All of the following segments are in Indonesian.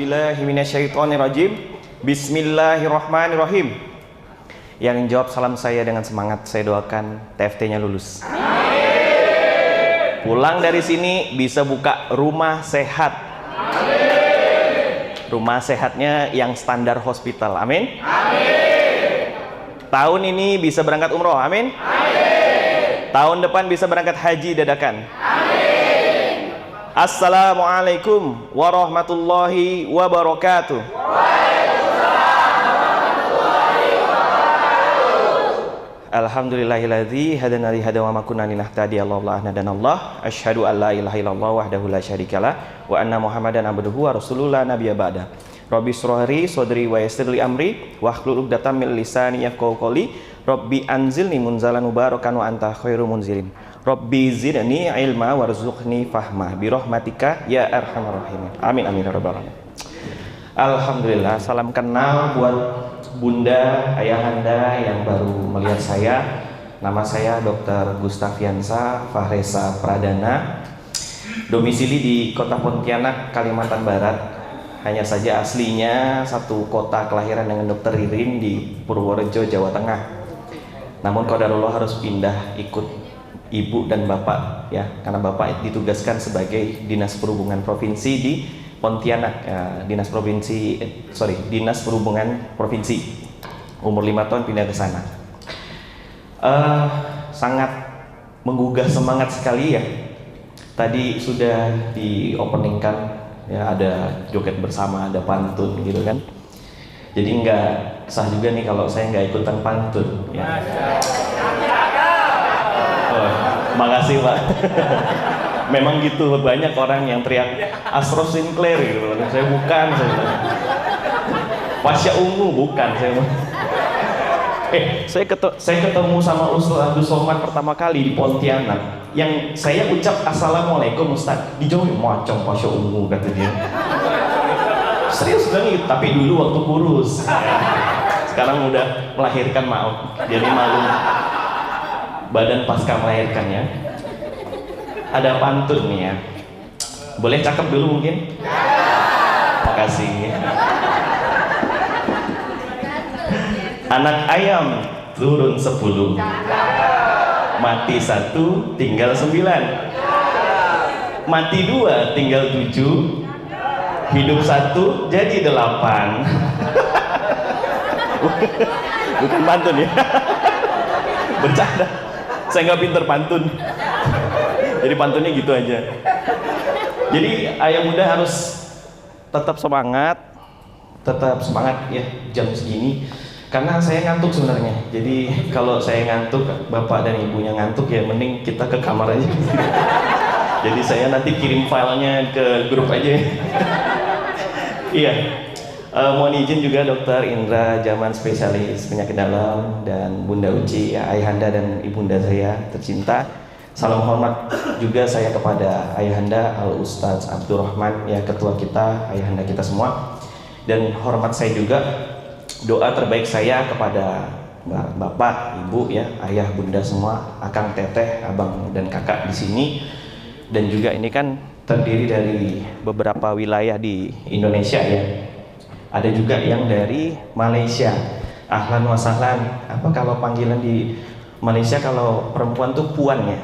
billahi minasyaitonirrajim. Bismillahirrahmanirrahim. Yang jawab salam saya dengan semangat, saya doakan TFT-nya lulus. Amin. Pulang dari sini bisa buka rumah sehat. Amin. Rumah sehatnya yang standar hospital. Amin. Amin. Tahun ini bisa berangkat umroh. Amin. Amin. Tahun depan bisa berangkat haji dadakan. Amin. Assalamualaikum warahmatullahi wabarakatuh. Alhamdulillahilladzi hadana li hada wa ma kunna linahtadiya laula an hadanallah. Asyhadu an la ilaha illallah wahdahu la syarikalah wa anna Muhammadan abduhu wa rasuluhu la nabiyya ba'da. Rabbi shrah li sadri wa yassir li amri wahlul 'uqdatam min lisani yafqahu qawli. Rabbi anzilni munzalan mubarakan wa anta khairul munzilin. Rabbi zidni ilma warzuqni fahma bi rahmatika ya arhamar rahimin. Amin amin ya rabbal alamin. Alhamdulillah, salam kenal buat Bunda, Ayahanda yang baru melihat saya. Nama saya Dr. Gustaviansa Fahresa Pradana. Domisili di Kota Pontianak, Kalimantan Barat. Hanya saja aslinya satu kota kelahiran dengan Dr. Ririn di Purworejo, Jawa Tengah. Namun qadarullah harus pindah ikut ibu dan bapak ya, karena bapak ditugaskan sebagai Dinas Perhubungan Provinsi di Pontianak, Dinas Perhubungan Provinsi. Umur 5 tahun pindah ke sana. Sangat menggugah semangat sekali ya. Tadi sudah di openingkan ya, ada joget bersama, ada pantun gitu kan. Jadi nggak sah juga nih kalau saya nggak ikutan pantun ya. Oh, makasih Pak. Memang gitu, banyak orang yang teriak Astro Sinclair gitu. Saya bukan, Pasya Ungu bukan saya. Saya ketemu sama Ustaz Abdul Somad pertama kali di Pontianak. Yang saya ucap Assalamualaikum Ustaz, dijawab macam Pasya Ungu kata dia. Serius banget, tapi dulu waktu kurus. Sekarang udah melahirkan, maaf. Jadi malu. Badan pasca melahirkan ya. Ada pantun nih ya. Boleh cakep dulu mungkin? Makasih. Anak ayam turun 10, mati 1 tinggal 9, mati 2 tinggal 7, hidup 1 jadi 8. Bukan pantun ya. Bercanda. Saya nggak pinter pantun. Jadi pantunnya gitu aja. Jadi ayah muda harus tetap semangat ya jam segini. Karena saya ngantuk sebenarnya. Jadi kalau saya ngantuk, bapak dan ibunya ngantuk ya mending kita ke kamar aja. Jadi saya nanti kirim filenya ke grup aja. Iya. Mohon izin juga Dokter Indra Jaman, spesialis penyakit dalam, dan Bunda Uci ya, ayahanda dan ibunda saya tercinta. Salam hormat juga saya kepada Ayahanda Al Ustadz Abdurrahman ya, ketua kita, Ayahanda kita semua. Dan hormat saya juga, doa terbaik saya kepada bapak, ibu ya, ayah, bunda semua, akang, teteh, abang dan kakak di sini. Dan juga ini kan terdiri dari beberapa wilayah di Indonesia ya. Ada juga yang dari Malaysia. Ahlan wa sahlan. Apa kalau panggilan di Malaysia kalau perempuan tuh puan ya?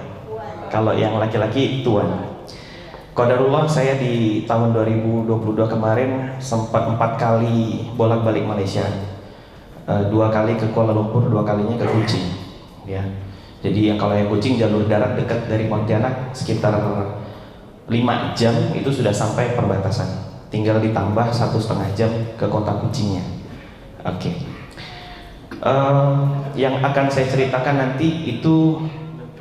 Kalau yang laki-laki tuan. Qadarullah saya di tahun 2022 kemarin sempat 4 kali bolak-balik Malaysia. 2 kali ke Kuala Lumpur, 2 kalinya ke Kuching. Ya. Jadi yang kalau yang Kuching jalur darat dekat dari Pontianak sekitar 5 jam itu sudah sampai perbatasan. Tinggal ditambah 1,5 jam ke kota Kuchingnya. Oke. Yang akan saya ceritakan nanti itu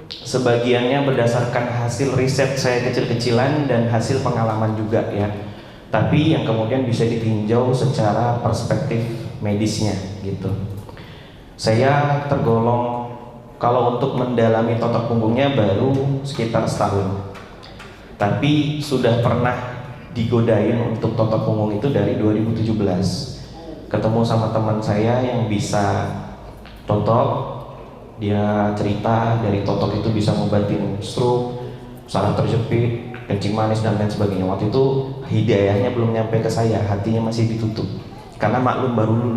sebagiannya berdasarkan hasil riset saya kecil-kecilan dan hasil pengalaman juga ya. Tapi yang kemudian bisa ditinjau secara perspektif medisnya gitu. Saya tergolong kalau untuk mendalami totok punggungnya baru sekitar setahun. Tapi sudah pernah digodain untuk totok punggung itu dari 2017. Ketemu sama teman saya yang bisa totok. Dia cerita dari totok itu bisa ngobatin stroke, saraf terjepit, kencing manis dan lain sebagainya. Waktu itu hidayahnya belum nyampe ke saya, hatinya masih ditutup. Karena maklum baru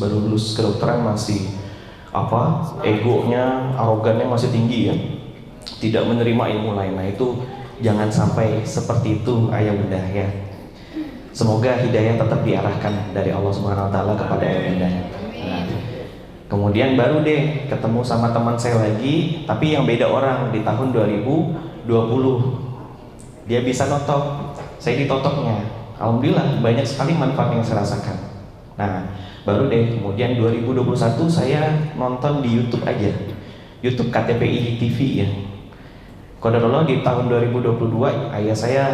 lulus kedokteran, masih egonya, arogannya masih tinggi ya, tidak menerima ilmu lain. Nah itu jangan sampai seperti itu ayah bunda ya. Semoga hidayah tetap diarahkan dari Allah Subhanahu Wa Taala kepada ayah bunda. Nah, kemudian baru deh ketemu sama teman saya lagi, tapi yang beda orang di tahun 2020. Dia bisa notok, saya ditotoknya. Alhamdulillah banyak sekali manfaat yang saya rasakan. Nah, baru deh kemudian 2021 saya nonton di YouTube aja. YouTube KTPI TV ya. Qadarullah di tahun 2022 ayah saya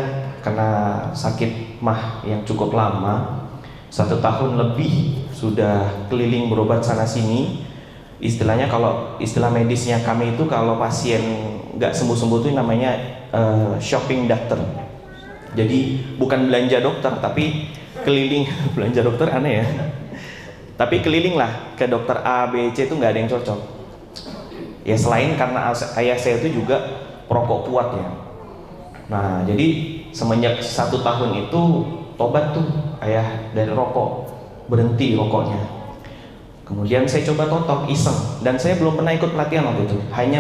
kena sakit mah yang cukup lama. 1 tahun lebih sudah keliling berobat sana sini. Istilahnya kalau istilah medisnya kami itu kalau pasien nggak sembuh-sembuh itu namanya shopping dokter. Jadi bukan belanja dokter tapi keliling belanja dokter aneh ya. Tapi keliling lah ke dokter A, B, C itu nggak ada yang cocok. Ya selain karena ayah saya itu juga perokok kuat ya. Nah jadi semenjak 1 tahun itu tobat tuh ayah dari rokok, berhenti rokoknya. Kemudian saya coba totok iseng dan saya belum pernah ikut pelatihan waktu itu. Hanya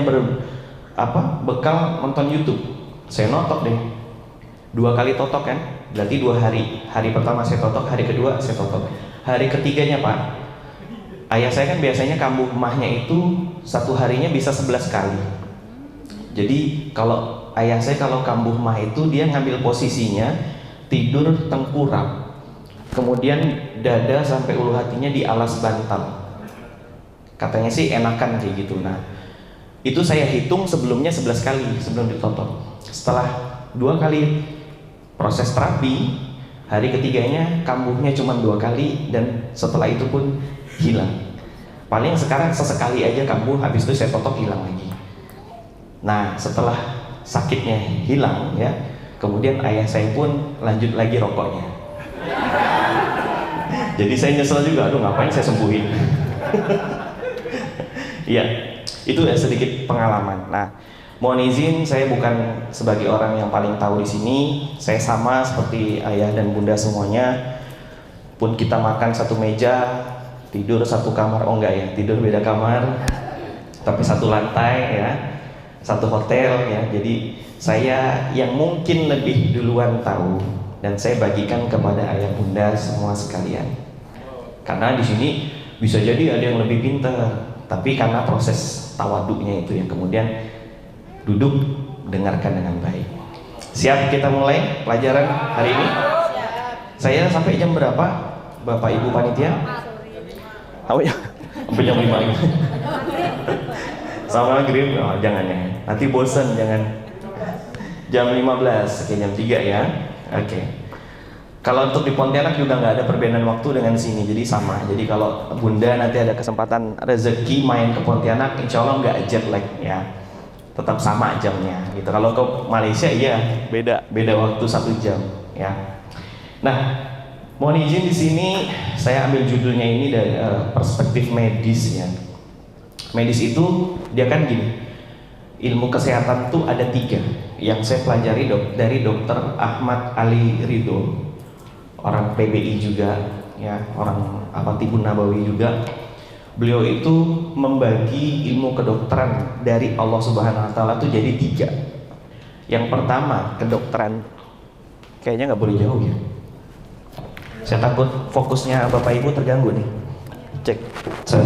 bekal nonton YouTube. Saya notok deh. 2 kali totok kan? Berarti 2 hari. Hari pertama saya totok, hari kedua saya totok. Hari ketiganya Pak, ayah saya kan biasanya kambuh emahnya itu 1 harinya bisa 11 kali. Jadi kalau ayah saya kalau kambuh emah itu dia ngambil posisinya tidur tengkurap. Kemudian dada sampai ulu hatinya di alas bantal. Katanya sih enakan kayak gitu. Nah, itu saya hitung sebelumnya 11 kali sebelum ditotok. Setelah 2 kali proses terapi, hari ketiganya kambuhnya cuma 2 kali dan setelah itu pun hilang. Paling sekarang sesekali aja kambuh, habis itu saya totok hilang lagi. Nah, setelah sakitnya hilang ya, kemudian ayah saya pun lanjut lagi rokoknya. Jadi saya nyesel juga, aduh ngapain saya sembuhin. Iya, itu ya sedikit pengalaman. Nah, mohon izin saya bukan sebagai orang yang paling tahu di sini. Saya sama seperti ayah dan bunda semuanya. Pun kita makan satu meja, tidur satu kamar, oh enggak ya, tidur beda kamar, tapi satu lantai ya, satu hotel ya. Jadi saya yang mungkin lebih duluan tahu dan saya bagikan kepada ayah bunda semua sekalian. Karena di sini bisa jadi ada yang lebih pintar, tapi karena proses tawaduknya itu yang kemudian duduk dengarkan dengan baik. Siap kita mulai pelajaran hari ini? Saya sampai jam berapa, Bapak Ibu panitia? Oh ya, sampai jam 5 ini. Sama maghrib? Oh, jangan ya. Nanti bosan, jangan. Jam 15, jam 3 ya. Oke. Kalau untuk di Pontianak juga nggak ada perbedaan waktu dengan sini, jadi sama. Jadi kalau bunda nanti ada kesempatan rezeki main ke Pontianak, insya Allah nggak jet lag ya, tetap sama jamnya. Gitu. Kalau ke Malaysia iya beda waktu 1 jam ya. Nah, mohon izin di sini saya ambil judulnya ini dari perspektif medis ya. Medis itu dia kan gini, ilmu kesehatan tuh ada 3 yang saya pelajari dari Dr. Ahmad Ali Ridho. Orang PBI juga ya, orang Tibun Nabawi juga. Beliau itu membagi ilmu kedokteran dari Allah Subhanahu Wa Taala itu jadi 3. Yang pertama kedokteran, kayaknya nggak boleh jauh ya. Saya takut fokusnya Bapak Ibu terganggu nih. Cek 1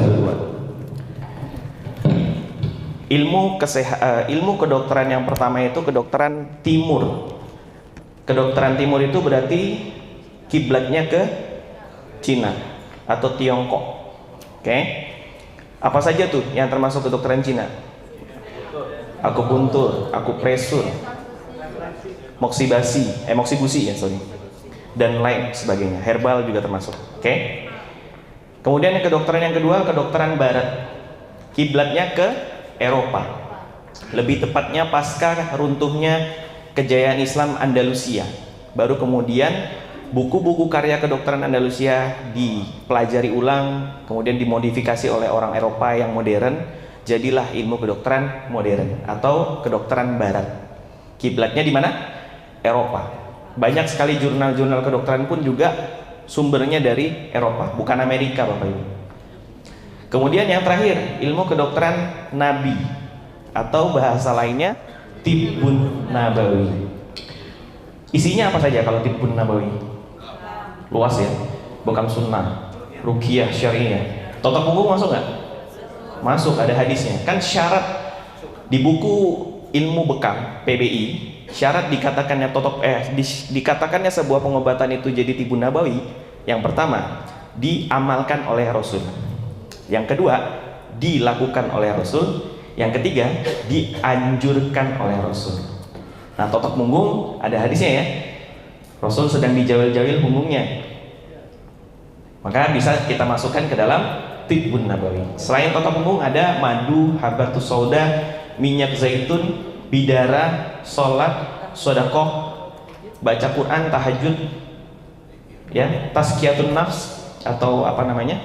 2. Ilmu kedokteran yang pertama itu kedokteran timur. Kedokteran timur itu berarti kiblatnya ke Cina atau Tiongkok. Oke. Apa saja tuh yang termasuk kedokteran Cina? Akupuntur, akupresur, moksibusi ya, dan lain sebagainya. Herbal juga termasuk. Oke. Kemudian kedokteran yang kedua, kedokteran barat. Kiblatnya ke Eropa. Lebih tepatnya pasca runtuhnya kejayaan Islam Andalusia. Baru kemudian buku-buku karya kedokteran Andalusia dipelajari ulang, kemudian dimodifikasi oleh orang Eropa yang modern, jadilah ilmu kedokteran modern atau kedokteran barat. Kiblatnya di mana? Eropa. Banyak sekali jurnal-jurnal kedokteran pun juga sumbernya dari Eropa, bukan Amerika, Bapak Ibu. Kemudian yang terakhir, ilmu kedokteran Nabi atau bahasa lainnya Tibbun Nabawi. Isinya apa saja kalau Tibbun Nabawi? Luas ya, bukan sunnah, ruqyah syariah. Totok punggung masuk nggak? Masuk, ada hadisnya. Kan syarat di buku ilmu bekam PBI, syarat dikatakannya dikatakannya sebuah pengobatan itu jadi Tibbun Nabawi. Yang pertama, diamalkan oleh Rasul. Yang kedua, dilakukan oleh Rasul. Yang ketiga, dianjurkan oleh Rasul. Nah, totok punggung ada hadisnya ya. Rasul sedang dijawil-jawil punggungnya. Maka bisa kita masukkan ke dalam Tibbun Nabawi. Selain totok punggung ada madu, habatus sauda, minyak zaitun, bidara, sholat, sedekah, baca Quran, tahajud, ya, tazkiyatun nafs atau apa namanya?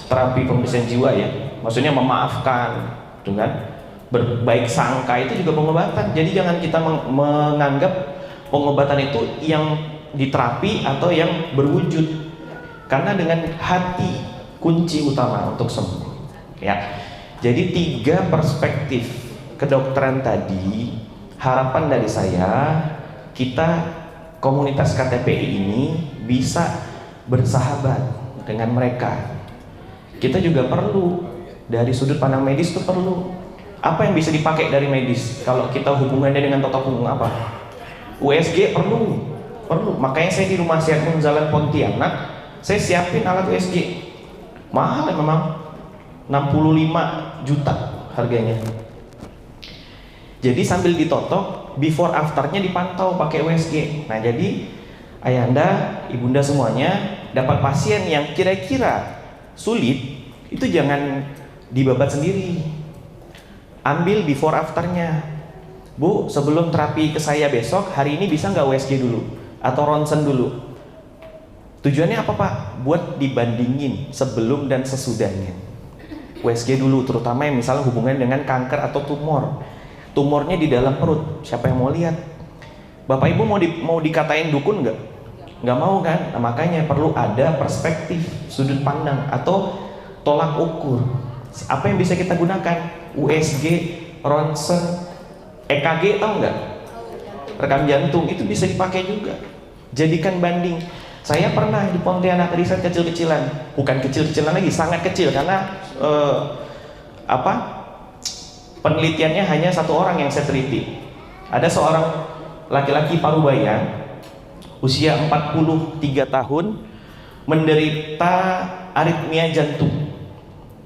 Terapi pembersihan jiwa ya. Maksudnya memaafkan, gitu kan? Berbaik sangka itu juga pengobatan. Jadi jangan kita menganggap pengobatan itu yang diterapi atau yang berwujud, karena dengan hati kunci utama untuk sembuh ya. Jadi 3 perspektif kedokteran tadi, harapan dari saya kita komunitas KTPI ini bisa bersahabat dengan mereka. Kita juga perlu dari sudut pandang medis itu perlu. Apa yang bisa dipakai dari medis kalau kita hubungannya dengan totok punggung apa? USG perlu. Makanya saya di Rumah Sehat Jalan Pontianak, saya siapin alat USG. Mahal ya memang, 65 juta harganya. Jadi sambil ditotok, before afternya dipantau pakai USG. Nah, jadi ayahanda, ibunda semuanya dapat pasien yang kira-kira sulit, itu jangan dibabat sendiri. Ambil before afternya. Bu, sebelum terapi ke saya besok, hari ini bisa nggak USG dulu atau ronsen dulu? Tujuannya apa Pak? Buat dibandingin sebelum dan sesudahnya. USG dulu, terutama yang misalnya hubungan dengan kanker atau tumor. Tumornya di dalam perut, siapa yang mau lihat? Bapak Ibu mau dikatain dukun nggak? Nggak mau kan? Nah, makanya perlu ada perspektif, sudut pandang atau tolak ukur. Apa yang bisa kita gunakan? USG, ronsen, EKG, tahu nggak? Rekam jantung itu bisa dipakai juga. Jadikan banding. Saya pernah di Pontianak riset kecil-kecilan, bukan kecil-kecilan lagi, sangat kecil karena penelitiannya hanya 1 orang yang saya teliti. Ada seorang laki-laki parubaya, usia 43 tahun, menderita aritmia jantung.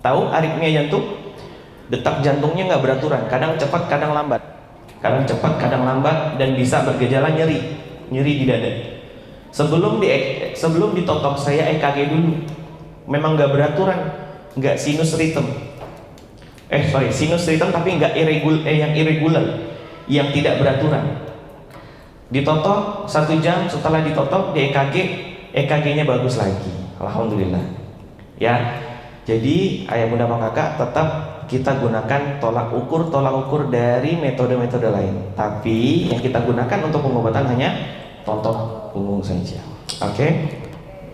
Tahu aritmia jantung? Detak jantungnya nggak beraturan, kadang cepat, kadang lambat, dan bisa bergejala nyeri di dada. Sebelum ditotok saya EKG dulu, memang nggak beraturan, nggak sinus rhythm, sinus rhythm tapi nggak yang irregular, yang tidak beraturan. Ditotok 1 jam, setelah ditotok di EKG-nya bagus lagi, alhamdulillah. Ya, jadi ayah bunda bang kakak tetap kita gunakan tolak ukur dari metode-metode lain. Tapi yang kita gunakan untuk pengobatan hanya totok punggung saja. Oke,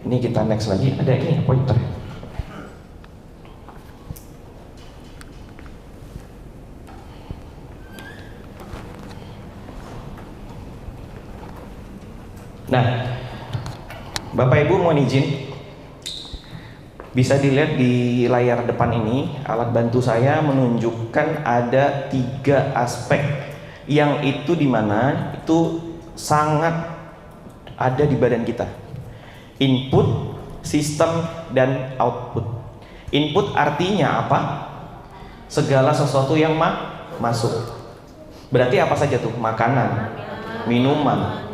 ini kita next lagi. Ada ini pointer. Nah, Bapak Ibu mohon izin, bisa dilihat di layar depan ini, alat bantu saya menunjukkan ada 3 aspek yang itu dimana itu sangat ada di badan kita. Input, sistem, dan output. Input artinya apa? Segala sesuatu yang masuk. Berarti apa saja tuh? Makanan, minuman,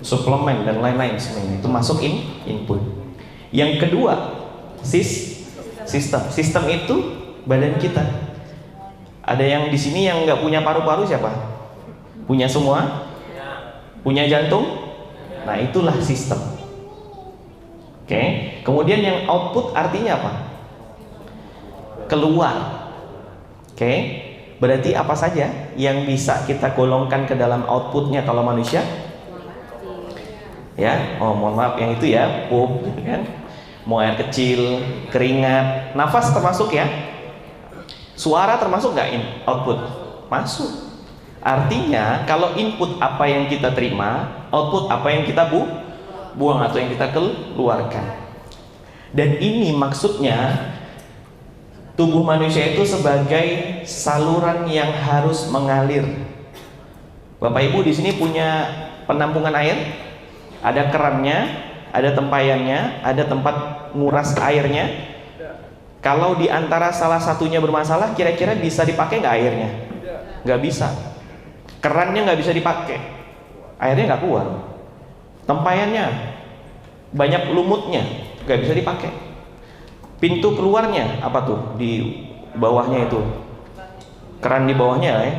suplemen, dan lain-lain semuanya itu masuk input. Yang kedua, sistem. Sistem itu badan kita. Ada yang di sini yang nggak punya paru-paru siapa? Punya semua? Punya jantung? Nah, itulah sistem. Oke. Kemudian yang output artinya apa? Keluar. Oke. Berarti apa saja? yang bisa kita golongkan ke dalam outputnya kalau manusia? Ya, oh mohon maaf, yang itu ya, pup, gitu kan? Mau air kecil, keringat, nafas termasuk ya? Suara termasuk nggak output? Masuk. Artinya kalau input apa yang kita terima, output apa yang kita buang atau yang kita keluarkan. Dan ini maksudnya tubuh manusia itu sebagai saluran yang harus mengalir. Bapak Ibu di sini punya penampungan air, ada kerannya, ada tempayannya, ada tempat nguras airnya. Kalau di antara salah satunya bermasalah, kira-kira bisa dipakai nggak airnya? Nggak bisa. Kerannya nggak bisa dipakai, airnya nggak keluar. Tempayannya banyak lumutnya, nggak bisa dipakai. Pintu keluarnya apa tuh di bawahnya itu? Keran di bawahnya ya.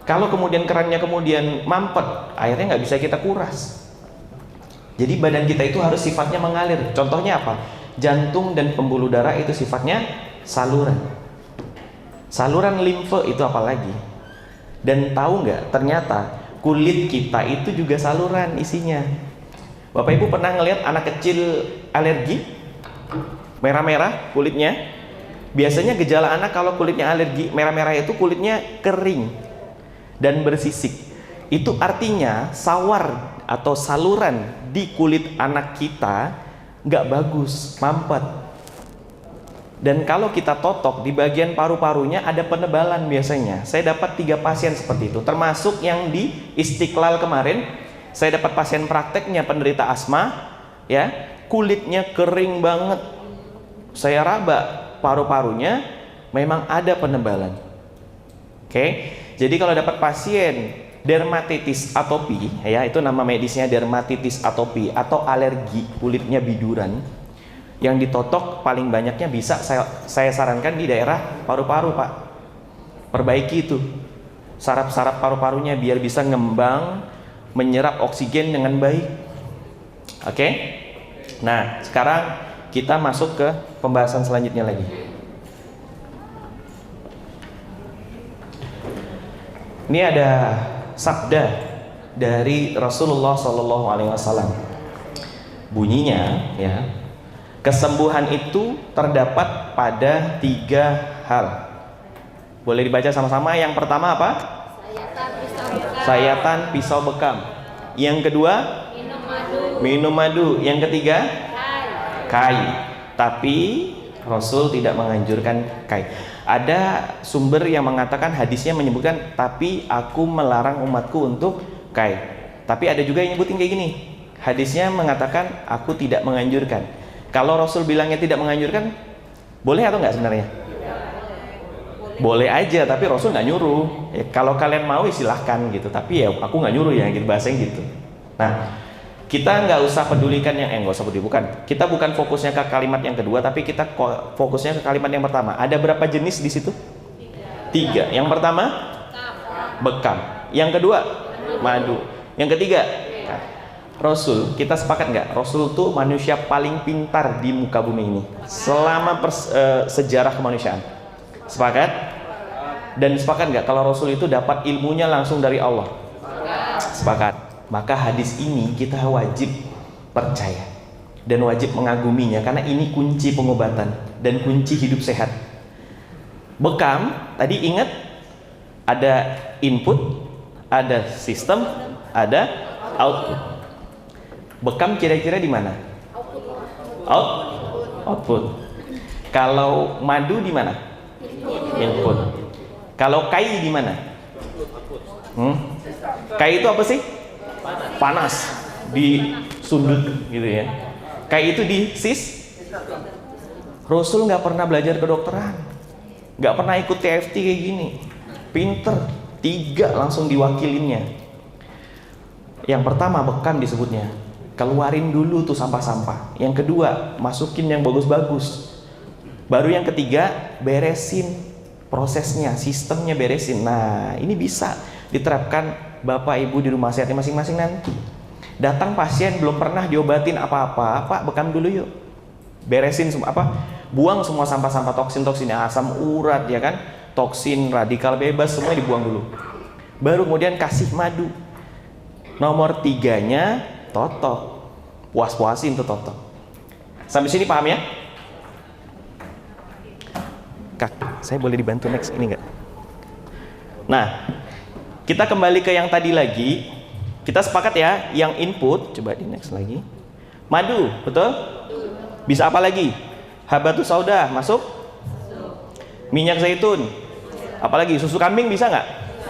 Kalau kemudian kerannya kemudian mampet, airnya nggak bisa kita kuras. Jadi badan kita itu harus sifatnya mengalir. Contohnya apa? Jantung dan pembuluh darah itu sifatnya saluran. Saluran limfe itu apa lagi? Dan tahu nggak? Ternyata kulit kita itu juga saluran isinya. Bapak Ibu pernah ngelihat anak kecil alergi? Merah-merah kulitnya. Biasanya gejala anak kalau kulitnya alergi merah-merah itu kulitnya kering dan bersisik. Itu artinya sawar atau saluran di kulit anak kita nggak bagus, mampet. Dan kalau kita totok di bagian paru-parunya ada penebalan biasanya. Saya dapat 3 pasien seperti itu, termasuk yang di Istiqlal kemarin. Saya dapat pasien prakteknya penderita asma, ya, kulitnya kering banget. Saya raba paru-parunya, memang ada penebalan. Oke, jadi kalau dapat pasien dermatitis atopi, ya itu nama medisnya dermatitis atopi atau alergi kulitnya biduran, yang ditotok paling banyaknya bisa saya sarankan di daerah paru-paru, Pak. Perbaiki itu saraf-saraf paru-parunya biar bisa ngembang, menyerap oksigen dengan baik. Oke? Nah, sekarang kita masuk ke pembahasan selanjutnya lagi. Ini ada sabda dari Rasulullah SAW. Bunyinya, ya, kesembuhan itu terdapat pada 3 hal. Boleh dibaca sama-sama. Yang pertama apa? Sayatan pisau bekam. Yang kedua? Minum madu. Yang ketiga? Kai. Tapi Rasul tidak menganjurkan kai. Ada sumber yang mengatakan, hadisnya menyebutkan, tapi aku melarang umatku untuk kai. Tapi ada juga yang nyebutin kayak gini, hadisnya mengatakan aku tidak menganjurkan. Kalau Rasul bilangnya tidak menganjurkan, boleh atau enggak sebenarnya? Boleh aja, tapi Rasul nggak nyuruh. Ya, kalau kalian mau silahkan gitu, tapi ya aku nggak nyuruh ya, gitu, bahasanya gitu. Nah, kita nggak usah pedulikan yang nggak usah peduli, bukan. Kita bukan fokusnya ke kalimat yang kedua, tapi kita fokusnya ke kalimat yang pertama. Ada berapa jenis di situ? 3. Yang pertama bekam. Yang kedua madu. Yang ketiga Rasul. Kita sepakat nggak? Rasul tuh manusia paling pintar di muka bumi ini selama sejarah kemanusiaan. Sepakat? Dan sepakat nggak kalau Rasul itu dapat ilmunya langsung dari Allah? Sepakat. Maka hadis ini kita wajib percaya dan wajib mengaguminya, karena ini kunci pengobatan dan kunci hidup sehat. Bekam, tadi ingat ada input, ada sistem, ada output. Bekam kira-kira di mana? Output. Kalau madu di mana? Input. Kalau kai di mana? Kai itu apa sih? Panas di sudut gitu ya. Kayak itu di Rasul nggak pernah belajar kedokteran, nggak pernah ikut TFT kayak gini. Pinter, 3 langsung diwakilinnya. Yang pertama bekam disebutnya, keluarin dulu tuh sampah-sampah. Yang kedua masukin yang bagus-bagus. Baru yang ketiga beresin prosesnya, sistemnya beresin. Nah ini bisa diterapkan Bapak Ibu di rumah sehatnya masing-masing nanti. Datang pasien belum pernah diobatin apa-apa, Pak bekam dulu yuk. Beresin semua buang semua sampah-sampah toksin-toksin, asam urat ya kan, toksin, radikal bebas, semua dibuang dulu. Baru kemudian kasih madu. Nomor 3-nya totok. Puas-puasin tuh totok. Sampai sini paham ya? Kak, saya boleh dibantu next ini nggak? Nah, kita kembali ke yang tadi lagi. Kita sepakat ya, yang input, coba di next lagi. Madu, betul? Bisa apa lagi? Habatus sauda, masuk? Minyak zaitun. Apalagi? Susu kambing bisa nggak?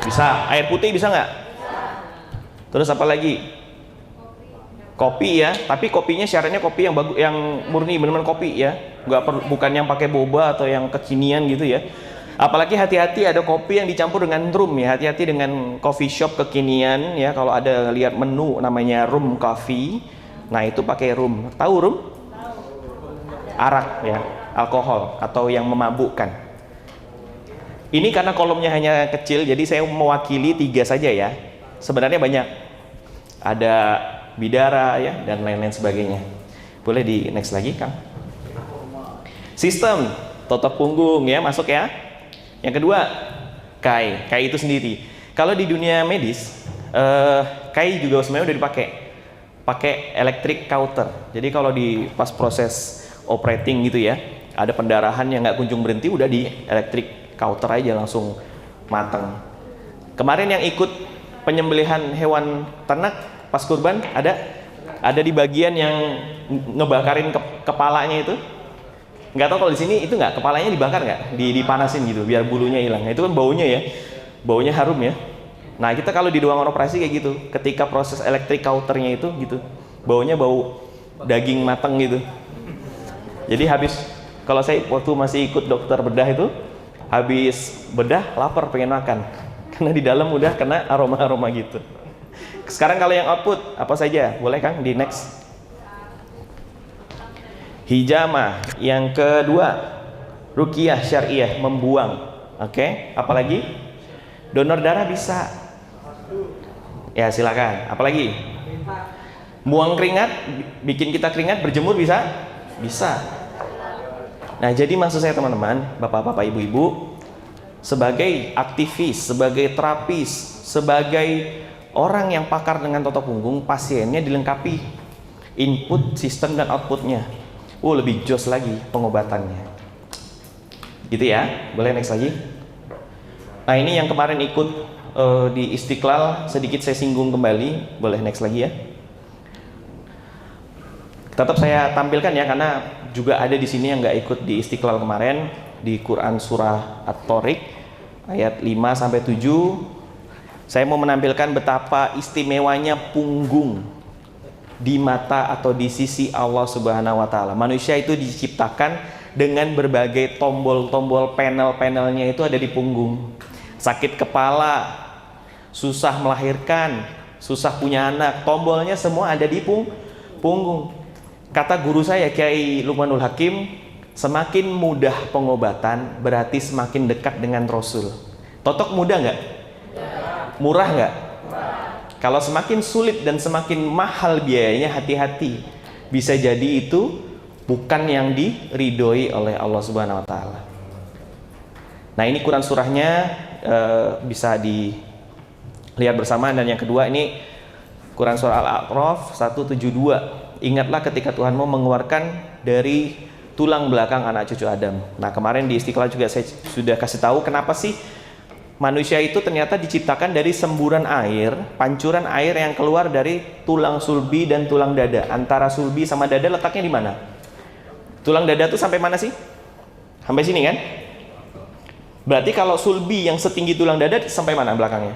Bisa. Air putih bisa nggak? Terus apa lagi? Kopi ya, tapi kopinya syaratnya kopi yang bagus, yang murni, benar-benar kopi ya, bukan yang pakai boba atau yang kekinian gitu ya. Apalagi hati-hati ada kopi yang dicampur dengan rum ya, hati-hati dengan coffee shop kekinian ya. Kalau ada lihat menu namanya rum coffee, nah itu pakai rum. Tahu rum? Arak ya, alkohol atau yang memabukkan. Ini karena kolomnya hanya kecil, jadi saya mewakili 3 saja ya. Sebenarnya banyak, ada bidara ya dan lain-lain sebagainya. Boleh di next lagi Kang. Sistem totok punggung ya, masuk ya. Yang kedua kai itu sendiri. Kalau di dunia medis kai juga sebenarnya udah pakai electric cauter. Jadi kalau di pas proses operating gitu ya, ada pendarahan yang nggak kunjung berhenti, udah di electric cauter aja langsung matang. Kemarin yang ikut penyembelihan hewan ternak pas kurban ada di bagian yang ngebakarin kepalanya itu. Nggak tahu kalau di sini itu nggak, kepalanya dibakar nggak, dipanasin gitu biar bulunya hilang. Nah, itu kan baunya ya, baunya harum ya. Nah kita kalau di ruangan operasi kayak gitu, ketika proses electric cauternya itu gitu, baunya bau daging mateng gitu. Jadi habis, kalau saya waktu masih ikut dokter bedah itu, habis bedah lapar pengen makan karena di dalam udah kena aroma-aroma gitu. Sekarang kalau yang output apa saja? Boleh Kang di next. Hijamah. Yang kedua, ruqyah syariah, membuang. Oke, apalagi? Donor darah bisa. Ya silakan. Apalagi? Buang keringat, bikin kita keringat, berjemur bisa? Bisa. Nah, jadi maksud saya teman-teman, bapak-bapak, ibu-ibu, sebagai aktivis, sebagai terapis, sebagai orang yang pakar dengan totok punggung, pasiennya dilengkapi input, sistem, dan outputnya. Lebih jos lagi pengobatannya. Gitu ya, boleh next lagi. Nah ini yang kemarin ikut di Istiqlal, sedikit saya singgung kembali, boleh next lagi ya. Tetap saya tampilkan ya, karena juga ada di sini yang nggak ikut di Istiqlal kemarin, di Quran Surah At-Tariq ayat 5-7. Saya mau menampilkan betapa istimewanya punggung di mata atau di sisi Allah Subhanahu wa Ta'ala. Manusia itu diciptakan dengan berbagai tombol-tombol, panel-panelnya itu ada di punggung. Sakit kepala, susah melahirkan, susah punya anak, tombolnya semua ada di punggung. Kata guru saya Kiai Luqmanul Hakim, semakin mudah pengobatan berarti semakin dekat dengan Rasul. Totok mudah nggak? Murah nggak? Kalau semakin sulit dan semakin mahal biayanya, hati-hati. Bisa jadi itu bukan yang diridhoi oleh Allah Subhanahu wa Ta'ala. Nah, ini Quran surahnya bisa dilihat bersama. Dan yang kedua ini Quran surah Al-A'raf 172. Ingatlah ketika Tuhanmu mengeluarkan dari tulang belakang anak cucu Adam. Nah, kemarin di Istiqlal juga saya sudah kasih tahu kenapa sih manusia itu ternyata diciptakan dari semburan air, pancuran air yang keluar dari tulang sulbi dan tulang dada. Antara sulbi sama dada letaknya di mana? Tulang dada tuh sampai mana sih? Sampai sini kan? Berarti kalau sulbi yang setinggi tulang dada sampai mana belakangnya?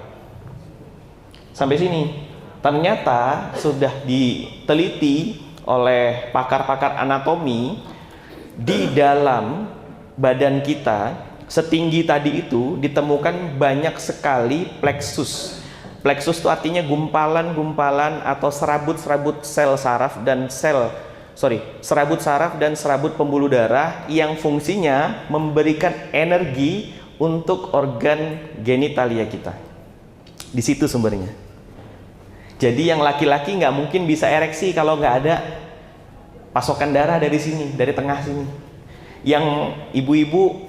Sampai sini. Ternyata sudah diteliti oleh pakar-pakar anatomi, di dalam badan kita setinggi tadi itu ditemukan banyak sekali plexus. Plexus itu artinya gumpalan-gumpalan atau serabut-serabut sel saraf dan serabut saraf dan serabut pembuluh darah yang fungsinya memberikan energi untuk organ genitalia kita. Di situ sumbernya. Jadi yang laki-laki nggak mungkin bisa ereksi kalau nggak ada pasokan darah dari sini, dari tengah sini. Yang ibu-ibu,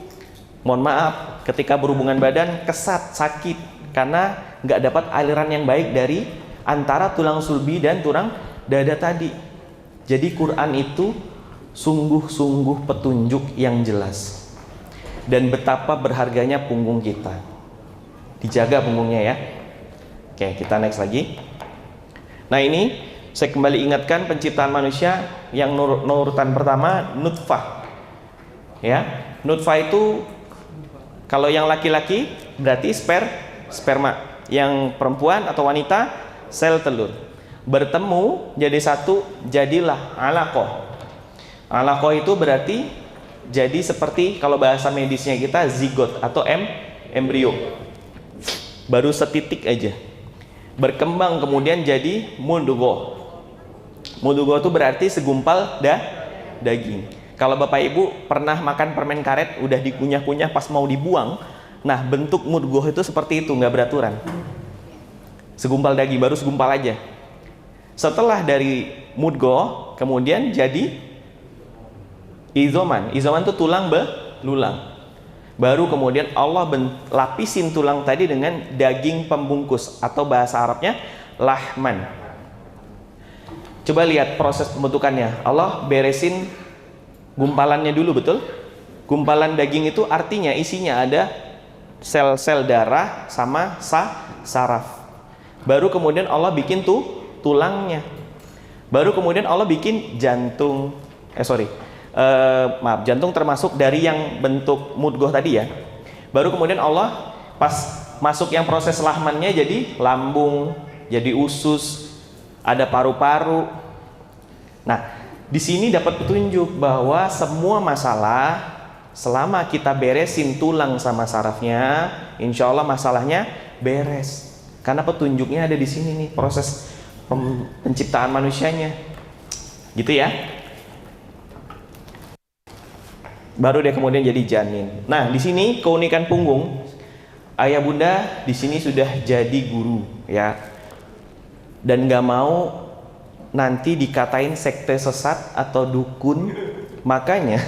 mohon maaf, ketika berhubungan badan kesat, sakit karena nggak dapat aliran yang baik dari antara tulang sulbi dan tulang dada tadi. Jadi Quran itu sungguh-sungguh petunjuk yang jelas. Dan betapa berharganya punggung kita. Dijaga punggungnya ya. Oke, kita next lagi. Nah ini saya kembali ingatkan penciptaan manusia yang urutan pertama nutfah. Ya, nutfah itu kalau yang laki-laki berarti sperma, yang perempuan atau wanita sel telur. Bertemu jadi satu, jadilah alaqah. Alaqah itu berarti jadi seperti kalau bahasa medisnya kita zigot atau embrio. Baru setitik aja. Berkembang kemudian jadi mudghah. Mudghah itu berarti segumpal daging. Kalau Bapak Ibu pernah makan permen karet udah dikunyah-kunyah pas mau dibuang, nah bentuk mudghah itu seperti itu, nggak beraturan. Segumpal daging, baru segumpal aja. Setelah dari mudghah kemudian jadi izoman. Izoman itu tulang belulang. Baru kemudian Allah lapisin tulang tadi dengan daging pembungkus atau bahasa Arabnya lahman. Coba lihat proses pembentukannya. Allah beresin gumpalannya dulu, betul? Gumpalan daging itu artinya isinya ada sel-sel darah sama saraf. Baru kemudian Allah bikin tulangnya. Baru kemudian Allah bikin jantung. Jantung termasuk dari yang bentuk mudghah tadi ya. Baru kemudian Allah pas masuk yang proses lahmannya jadi lambung, jadi usus, ada paru-paru. Nah, di sini dapat petunjuk bahwa semua masalah selama kita beresin tulang sama sarafnya, insya Allah masalahnya beres. Karena petunjuknya ada di sini nih, proses penciptaan manusianya. Gitu ya. Baru dia kemudian jadi janin. Nah, di sini keunikan punggung, ayah bunda di sini sudah jadi guru ya. Dan nggak mau nanti dikatain sekte sesat atau dukun. Makanya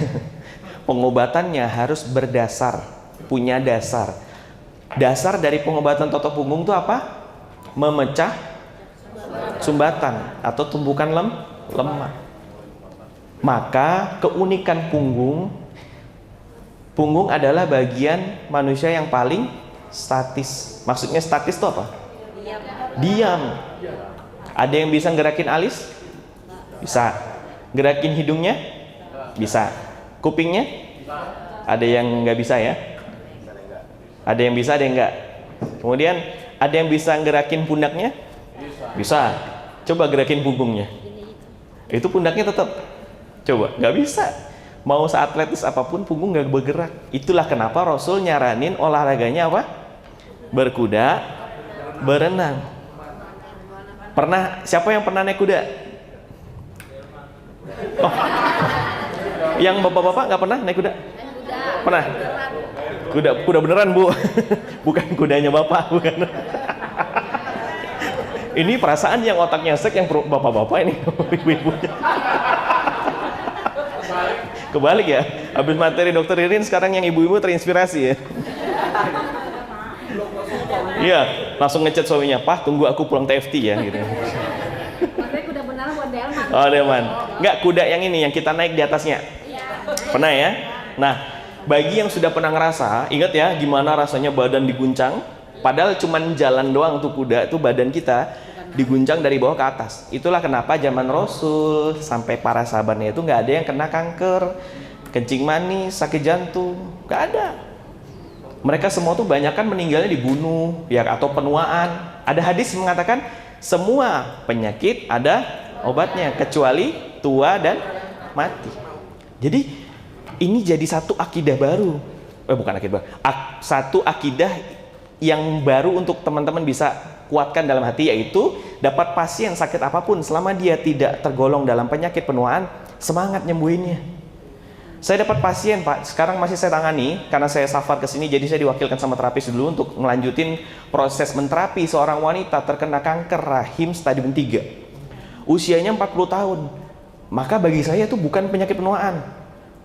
pengobatannya harus berdasar, punya dasar. Dasar dari pengobatan toto punggung itu apa? Memecah sumbatan atau tumbukan lemak. Maka keunikan punggung adalah bagian manusia yang paling statis. Maksudnya statis itu apa? Diam. Ada yang bisa gerakin alis? Bisa. Gerakin hidungnya? Bisa. Kupingnya? Ada yang nggak bisa ya? Ada yang bisa, ada yang nggak. Kemudian ada yang bisa gerakin pundaknya? Bisa. Coba gerakin punggungnya. Itu pundaknya tetap. Coba, nggak bisa. Mau seatletis apapun punggung nggak bergerak. Itulah kenapa Rasul nyaranin olahraganya apa? Berkuda, berenang. Siapa yang pernah naik kuda? Oh. Yang bapak-bapak nggak pernah naik kuda? Pernah? Kuda beneran, Bu. Bukan kudanya bapak, bukan. Ini perasaan yang otaknya sek yang bapak-bapak ini, ibu-ibunya. Kebalik ya, habis materi dokter Irin sekarang yang ibu-ibu terinspirasi ya. Iya, langsung ngechat suaminya, "Pak, tunggu aku pulang TFT ya," gitu. Maksudnya kuda beneran buat delman. Oh, delman. Enggak, kuda yang ini yang kita naik di atasnya. Pernah ya? Nah, bagi yang sudah pernah ngerasa, ingat ya gimana rasanya badan diguncang, padahal cuman jalan doang tuh kuda, tuh badan kita diguncang dari bawah ke atas. Itulah kenapa zaman Rasul sampai para sahabatnya itu nggak ada yang kena kanker, kencing manis, sakit jantung, nggak ada. Mereka semua tuh banyak kan meninggalnya dibunuh ya atau penuaan. Ada hadis mengatakan semua penyakit ada obatnya kecuali tua dan mati. Jadi ini jadi satu akidah baru. Bukan akidah baru. Satu akidah yang baru untuk teman-teman bisa kuatkan dalam hati, yaitu dapat pasien sakit apapun selama dia tidak tergolong dalam penyakit penuaan, semangat nyembuhinnya. Saya dapat pasien, Pak, sekarang masih saya tangani karena saya safar ke sini, jadi saya diwakilkan sama terapis dulu untuk melanjutin proses menterapi seorang wanita terkena kanker rahim stadium 3. Usianya 40 tahun. Maka bagi saya itu bukan penyakit penuaan.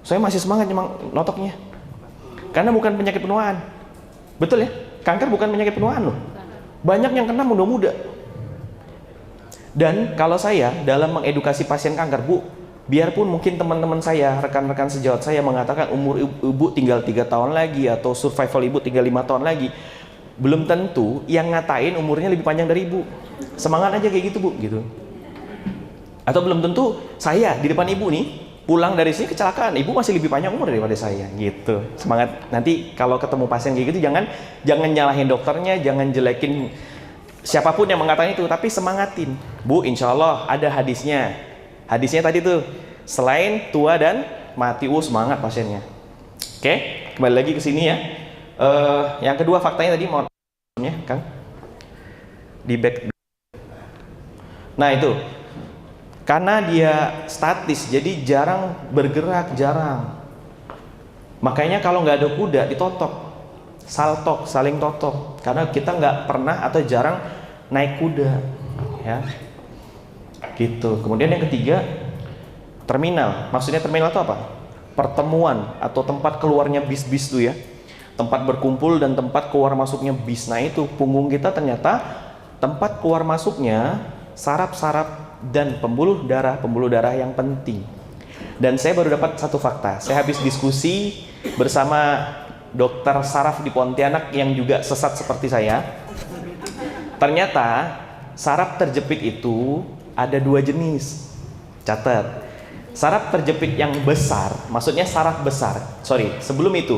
Saya masih semangat memang notoknya. Karena bukan penyakit penuaan. Betul ya? Kanker bukan penyakit penuaan loh. Banyak yang kena muda-muda. Dan kalau saya dalam mengedukasi pasien kanker, Bu, biarpun mungkin teman-teman saya, rekan-rekan sejawat saya mengatakan umur ibu tinggal 3 tahun lagi atau survival ibu tinggal 5 tahun lagi, belum tentu yang ngatain umurnya lebih panjang dari ibu. Semangat aja kayak gitu, Bu, gitu. Atau belum tentu saya di depan ibu nih pulang dari sini kecelakaan, ibu masih lebih panjang umur daripada saya, gitu. Semangat. Nanti kalau ketemu pasien kayak gitu jangan nyalahin dokternya, jangan jelekin siapapun yang mengatakan itu, tapi semangatin. Bu, insya Allah ada hadisnya. Hadisnya tadi tuh, selain tua dan mati, semangat pasiennya. Oke, kembali lagi ke sini ya. Yang kedua faktanya tadi mau ya, Kang. Di back. Nah itu, karena dia statis, jadi jarang bergerak, jarang. Makanya kalau nggak ada kuda ditotok, saltok, saling totok. Karena kita nggak pernah atau jarang naik kuda, ya. Gitu. Kemudian yang ketiga, terminal. Maksudnya terminal itu apa? Pertemuan atau tempat keluarnya bis-bis tuh ya. Tempat berkumpul dan tempat keluar masuknya bis. Nah itu punggung kita ternyata tempat keluar masuknya saraf-saraf dan pembuluh darah yang penting. Dan saya baru dapat satu fakta. Saya habis diskusi bersama dokter saraf di Pontianak yang juga sesat seperti saya. Ternyata saraf terjepit itu ada 2 jenis. Catat. Saraf terjepit yang besar, maksudnya saraf besar. Sorry, sebelum itu,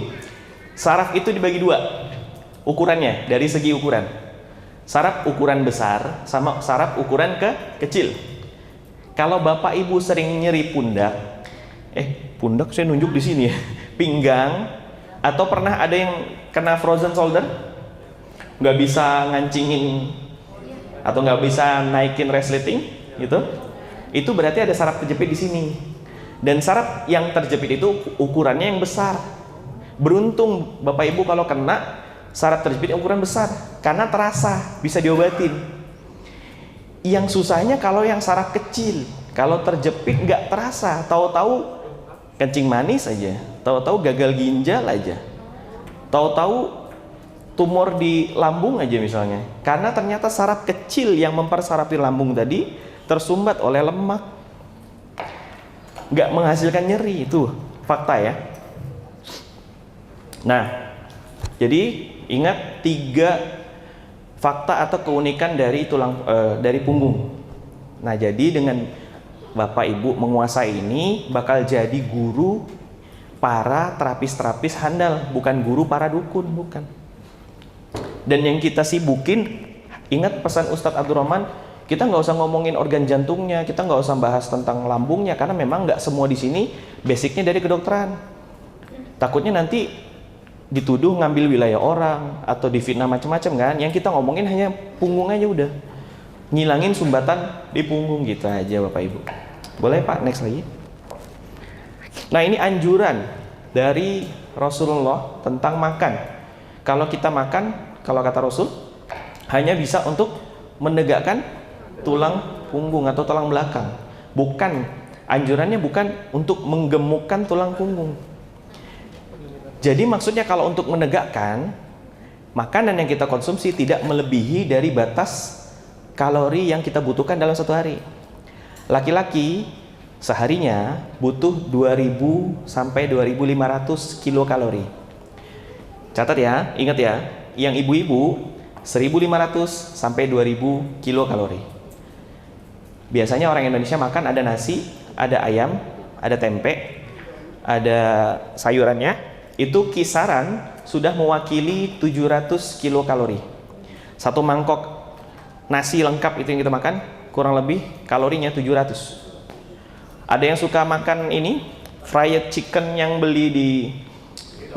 saraf itu dibagi 2 ukurannya dari segi ukuran. Saraf ukuran besar sama saraf ukuran kecil. Kalau Bapak Ibu sering nyeri pundak, pundak saya nunjuk di sini ya, pinggang, atau pernah ada yang kena frozen shoulder, nggak bisa ngancingin atau nggak bisa naikin resleting, gitu, itu berarti ada saraf terjepit di sini. Dan saraf yang terjepit itu ukurannya yang besar. Beruntung Bapak Ibu kalau kena saraf terjepit yang ukuran besar, karena terasa, bisa diobatin. Yang susahnya kalau yang saraf kecil, kalau terjepit nggak terasa, tahu-tahu kencing manis aja, tahu-tahu gagal ginjal aja, tahu-tahu tumor di lambung aja misalnya, karena ternyata saraf kecil yang mempersarafi lambung tadi tersumbat oleh lemak, nggak menghasilkan nyeri. Itu fakta ya. Nah, jadi ingat 3 fakta atau keunikan dari dari punggung. Nah, jadi dengan Bapak Ibu menguasai ini bakal jadi guru para terapis-terapis handal, bukan guru para dukun, bukan. Dan yang kita sibukin, ingat pesan Ustadz Abdurrahman, kita nggak usah ngomongin organ jantungnya, kita nggak usah bahas tentang lambungnya, karena memang nggak semua di sini basicnya dari kedokteran. Takutnya nanti dituduh ngambil wilayah orang atau difitnah macam-macam kan. Yang kita ngomongin hanya punggung aja udah, ngilangin sumbatan di punggung gitu aja Bapak Ibu. Boleh Pak, next lagi. Nah ini anjuran dari Rasulullah tentang makan. Kalau kita makan, kalau kata Rasul, hanya bisa untuk menegakkan tulang punggung atau tulang belakang. Bukan, anjurannya bukan untuk menggemukkan tulang punggung. Jadi maksudnya kalau untuk menegakkan, makanan yang kita konsumsi tidak melebihi dari batas kalori yang kita butuhkan dalam satu hari. Laki-laki seharinya butuh 2000 sampai 2500 kilokalori. Catat ya, ingat ya, yang ibu-ibu 1500 sampai 2000 kilokalori. Biasanya orang Indonesia makan ada nasi, ada ayam, ada tempe, ada sayurannya. Itu kisaran sudah mewakili 700 kilokalori. Satu mangkok nasi lengkap itu yang kita makan, kurang lebih kalorinya 700. Ada yang suka makan ini fried chicken yang beli di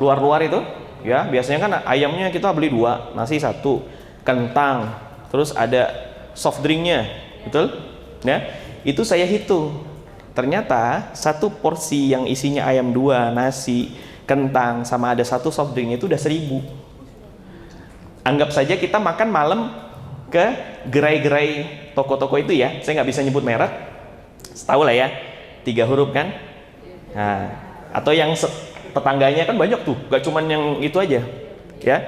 luar-luar itu, ya biasanya kan ayamnya kita beli 2, nasi 1, kentang, terus ada soft drinknya, betul? Ya, itu saya hitung. Ternyata satu porsi yang isinya ayam 2, nasi, kentang, sama ada 1 soft drink itu udah 1000. Anggap saja kita makan malam ke gerai-gerai toko-toko itu ya, saya nggak bisa nyebut merek, tahu lah ya, 3 huruf kan. Nah, atau yang tetangganya kan banyak tuh, gak cuman yang itu aja ya.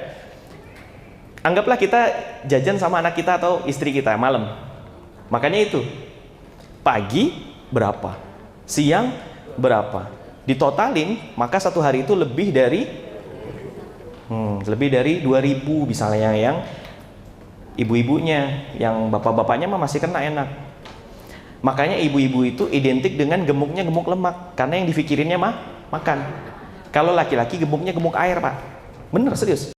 Anggaplah kita jajan sama anak kita atau istri kita malam. Makanya itu, pagi berapa, siang berapa, ditotalin, maka satu hari itu lebih dari 2.000 misalnya, yang ibu-ibunya, yang bapak-bapaknya mah masih kena enak. Makanya ibu-ibu itu identik dengan gemuknya gemuk lemak, karena yang dipikirinnya mah makan. Kalau laki-laki gemuknya gemuk air, Pak. Bener, serius.